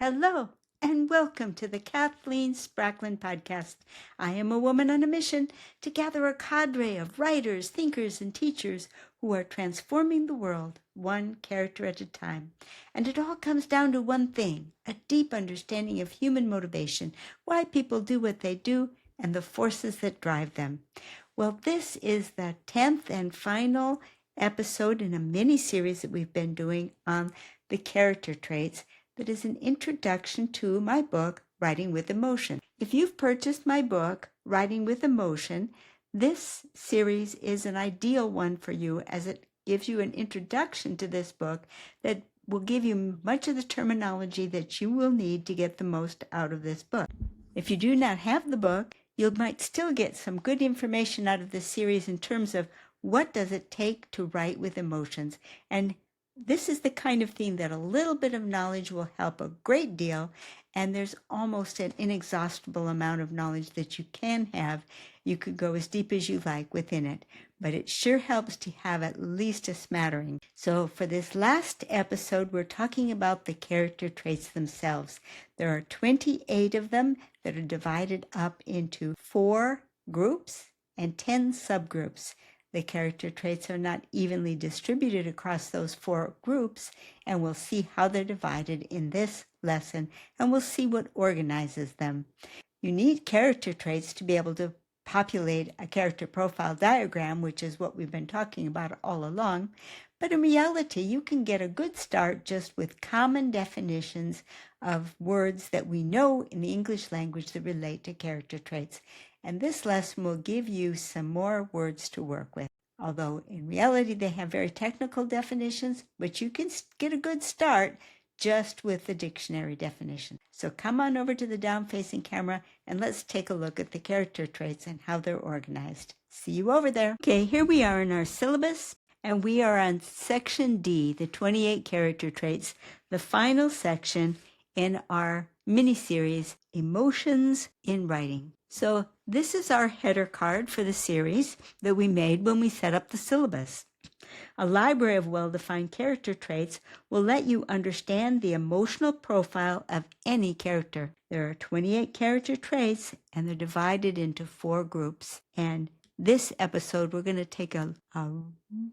Hello, and welcome to the Kathleen Spracklin podcast. I am a woman on a mission to gather a cadre of writers, thinkers, and teachers who are transforming the world one character at a time. And it all comes down to one thing, a deep understanding of human motivation, why people do what they do, and the forces that drive them. Well, this is the 10th and final episode in a mini-series that we've been doing on the character traits that is an introduction to my book, Writing with Emotion. If you've purchased my book, Writing with Emotion, this series is an ideal one for you as it gives you an introduction to this book that will give you much of the terminology that you will need to get the most out of this book. If you do not have the book, you might still get some good information out of this series in terms of what does it take to write with emotions. And this is the kind of theme that a little bit of knowledge will help a great deal, and there's almost an inexhaustible amount of knowledge that you can have. You could go as deep as you like within it, but it sure helps to have at least a smattering. So for this last episode, we're talking about the character traits themselves. There are 28 of them that are divided up into 4 groups and 10 subgroups. The character traits are not evenly distributed across those 4 groups, and we'll see how they're divided in this lesson, and we'll see what organizes them. You need character traits to be able to populate a character profile diagram, which is what we've been talking about all along. But in reality, you can get a good start just with common definitions of words that we know in the English language that relate to character traits. And this lesson will give you some more words to work with. Although in reality they have very technical definitions, but you can get a good start just with the dictionary definition. So come on over to the down-facing camera and let's take a look at the character traits and how they're organized. See you over there. Okay, here we are in our syllabus, and we are on section D, the 28 character traits, the final section in our mini-series, Emotions in Writing. So this is our header card for the series that we made when we set up the syllabus. A library of well-defined character traits will let you understand the emotional profile of any character. There are 28 character traits, and they're divided into 4 groups. And this episode, we're going to take a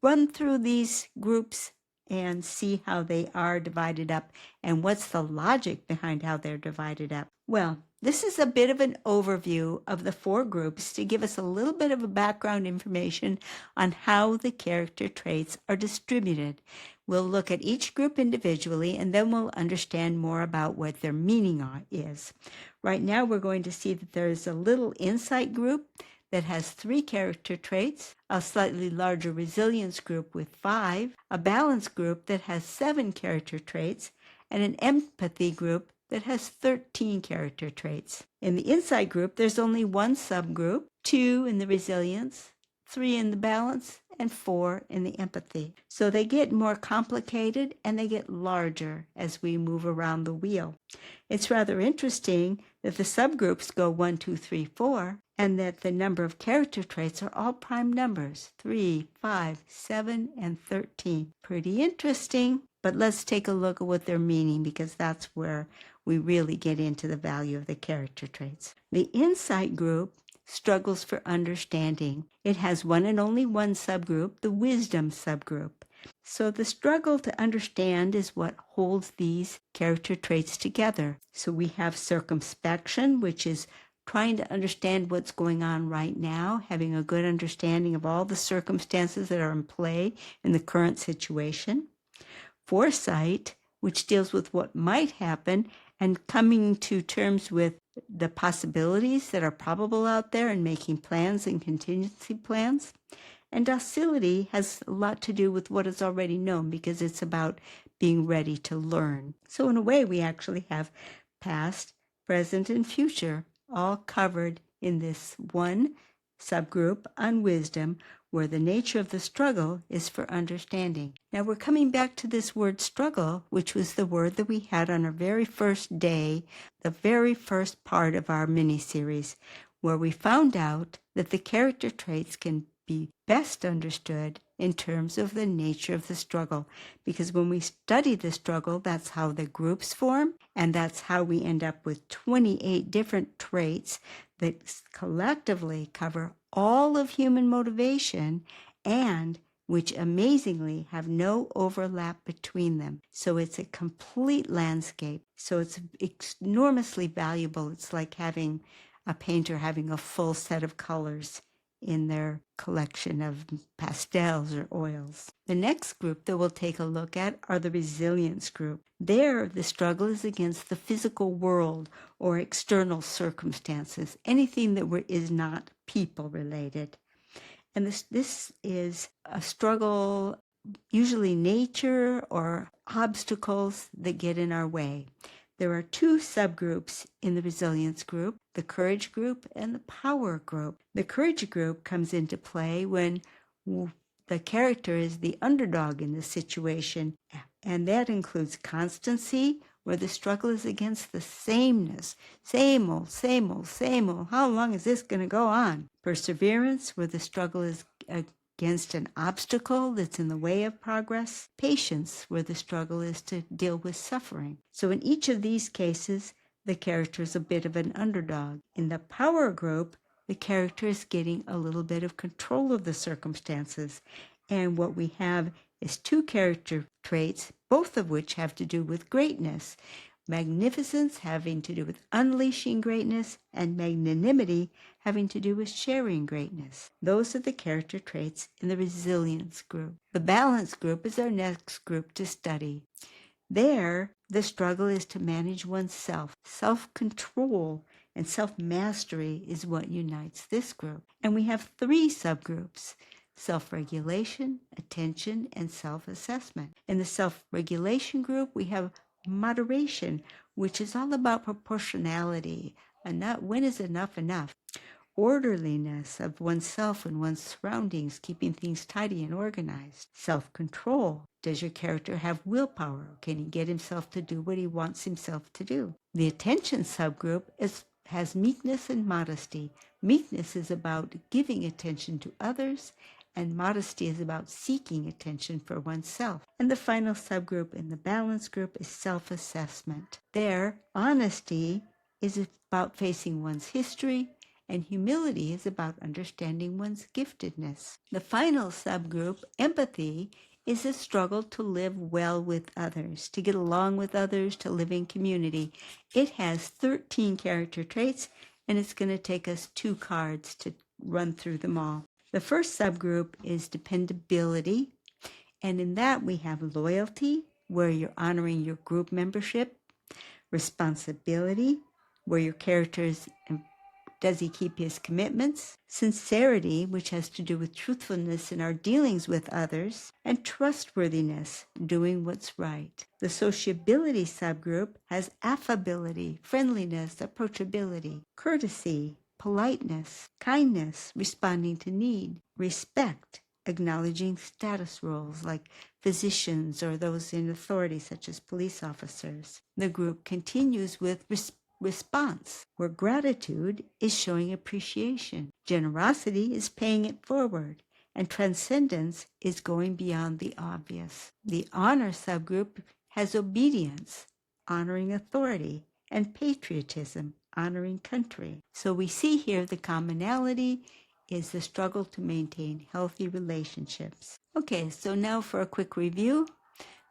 run through these groups and see how they are divided up and what's the logic behind how they're divided up. Well, this is a bit of an overview of the 4 groups to give us a little bit of a background information on how the character traits are distributed. We'll look at each group individually, and then we'll understand more about what their meaning is. Right now, we're going to see that there's a little insight group that has 3 character traits, a slightly larger resilience group with 5, a balance group that has 7 character traits, and an empathy group that has 13 character traits. In the insight group, there's only 1 subgroup, 2 in the resilience, 3 in the balance, and 4 in the empathy. So they get more complicated and they get larger as we move around the wheel. It's rather interesting that the subgroups go 1, 2, 3, 4, and that the number of character traits are all prime numbers, 3, 5, 7, and 13. Pretty interesting, but let's take a look at what they're meaning, because that's where we really get into the value of the character traits. The insight group struggles for understanding. It has one and only one subgroup, the wisdom subgroup. So the struggle to understand is what holds these character traits together. So we have circumspection, which is trying to understand what's going on right now, having a good understanding of all the circumstances that are in play in the current situation. Foresight, which deals with what might happen and coming to terms with the possibilities that are probable out there and making plans and contingency plans. And docility has a lot to do with what is already known, because it's about being ready to learn. So in a way, we actually have past, present, and future all covered in this one subgroup on wisdom, where the nature of the struggle is for understanding. Now we're coming back to this word struggle, which was the word that we had on our very first day, the very first part of our mini-series, where we found out that the character traits can be best understood in terms of the nature of the struggle. Because when we study the struggle, that's how the groups form, and that's how we end up with 28 different traits that collectively cover all of human motivation and which amazingly have no overlap between them. So it's a complete landscape. So it's enormously valuable. It's like having a painter having a full set of colors in their collection of pastels or oils. The next group that we'll take a look at are the resilience group. There, the struggle is against the physical world or external circumstances, anything that is not people related. And this is a struggle, usually nature or obstacles that get in our way. There are two subgroups in the resilience group, the courage group and the power group. The courage group comes into play when the character is the underdog in the situation, and that includes constancy, where the struggle is against the sameness. Same old, same old, same old. How long is this going to go on? Perseverance, where the struggle is against an obstacle that's in the way of progress. Patience, where the struggle is to deal with suffering. So in each of these cases, the character is a bit of an underdog. In the power group, the character is getting a little bit of control of the circumstances. And what we have is two character traits, both of which have to do with greatness. Magnificence having to do with unleashing greatness, and magnanimity having to do with sharing greatness. Those are the character traits in the resilience group. The balance group is our next group to study. There, the struggle is to manage oneself. Self-control and self-mastery is what unites this group. And we have three subgroups: self-regulation, attention, and self-assessment. In the self-regulation group, we have moderation, which is all about proportionality. When is enough enough? Orderliness of oneself and one's surroundings, keeping things tidy and organized. Self-control. Does your character have willpower? Can he get himself to do what he wants himself to do? The attention subgroup has meekness and modesty. Meekness is about giving attention to others, and modesty is about seeking attention for oneself. And the final subgroup in the balance group is self-assessment. There, honesty is about facing one's history, and humility is about understanding one's giftedness. The final subgroup, empathy, is a struggle to live well with others, to get along with others, to live in community. It has 13 character traits, and it's going to take us 2 cards to run through them all. The first subgroup is dependability, and in that we have loyalty, where you're honoring your group membership; responsibility, where your character is, does he keep his commitments; sincerity, which has to do with truthfulness in our dealings with others; and trustworthiness, doing what's right. The sociability subgroup has affability, friendliness, approachability, courtesy, politeness, kindness, responding to need, respect, acknowledging status roles like physicians or those in authority such as police officers. The group continues with response, where gratitude is showing appreciation, generosity is paying it forward, and transcendence is going beyond the obvious. The honor subgroup has obedience, honoring authority, and patriotism, honoring country. So we see here the commonality is the struggle to maintain healthy relationships. Okay, so now for a quick review.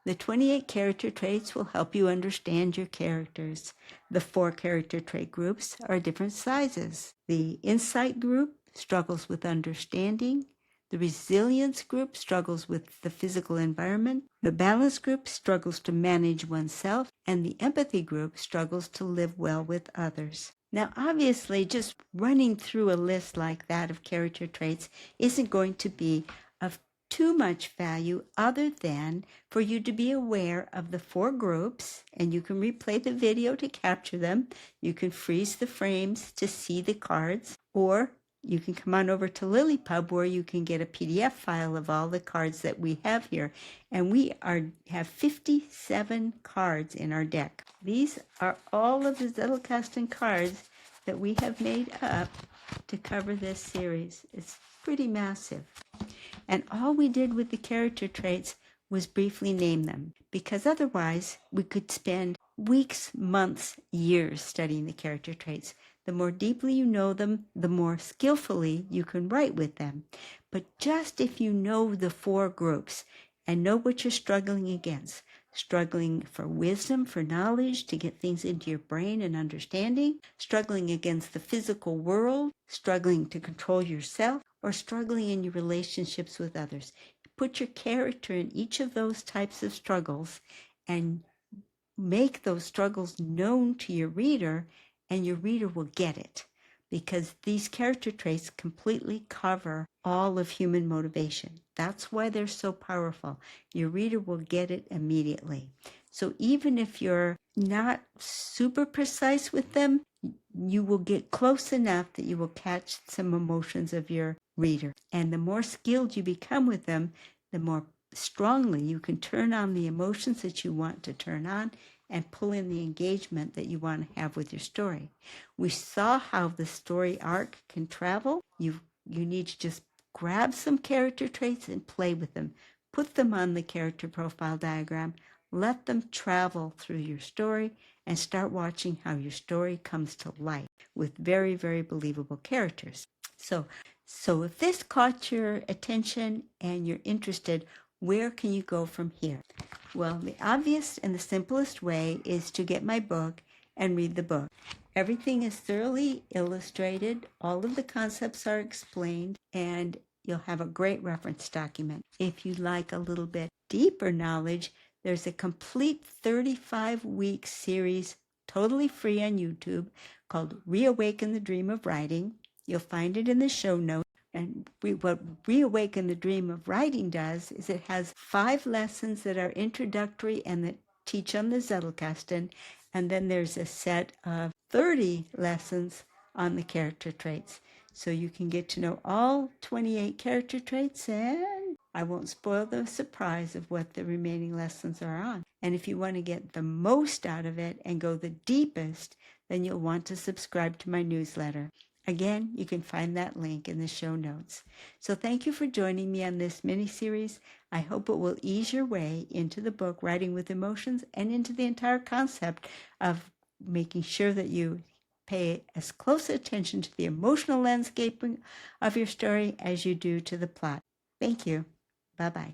The 28 character traits will help you understand your characters. The 4 character trait groups are different sizes. The insight group struggles with understanding. The resilience group struggles with the physical environment. The balance group struggles to manage oneself. And the empathy group struggles to live well with others. Now, obviously, just running through a list like that of character traits isn't going to be of too much value other than for you to be aware of the 4 groups, and you can replay the video to capture them. You can freeze the frames to see the cards, or you can come on over to LiLLiPub where you can get a PDF file of all the cards that we have here. And we have 57 cards in our deck. These are all of the Zettelkasten cards that we have made up to cover this series. It's pretty massive. And all we did with the character traits was briefly name them, because otherwise we could spend weeks, months, years studying the character traits. The more deeply you know them, the more skillfully you can write with them. But just if you know the 4 groups and know what you're struggling against, struggling for wisdom, for knowledge, to get things into your brain and understanding, struggling against the physical world, struggling to control yourself, or struggling in your relationships with others. Put your character in each of those types of struggles and make those struggles known to your reader, and your reader will get it, because these character traits completely cover all of human motivation. That's why they're so powerful. Your reader will get it immediately. So even if you're not super precise with them, you will get close enough that you will catch some emotions of your reader. And the more skilled you become with them, the more strongly you can turn on the emotions that you want to turn on and pull in the engagement that you want to have with your story. We saw how the story arc can travel. You need to just grab some character traits and play with them. Put them on the character profile diagram. Let them travel through your story and start watching how your story comes to life with very, very believable characters. So if this caught your attention and you're interested, where can you go from here? Well, the obvious and the simplest way is to get my book and read the book. Everything is thoroughly illustrated. All of the concepts are explained, and you'll have a great reference document. If you'd like a little bit deeper knowledge, there's a complete 35-week series, totally free on YouTube, called Reawaken the Dream of Writing. You'll find it in the show notes. And what Reawaken the Dream of Writing does is it has 5 lessons that are introductory and that teach on the Zettelkasten, and then there's a set of 30 lessons on the character traits. So you can get to know all 28 character traits, and I won't spoil the surprise of what the remaining lessons are on. And if you want to get the most out of it and go the deepest, then you'll want to subscribe to my newsletter. Again, you can find that link in the show notes. So thank you for joining me on this mini-series. I hope it will ease your way into the book, Writing with Emotions, and into the entire concept of making sure that you pay as close attention to the emotional landscaping of your story as you do to the plot. Thank you. Bye-bye.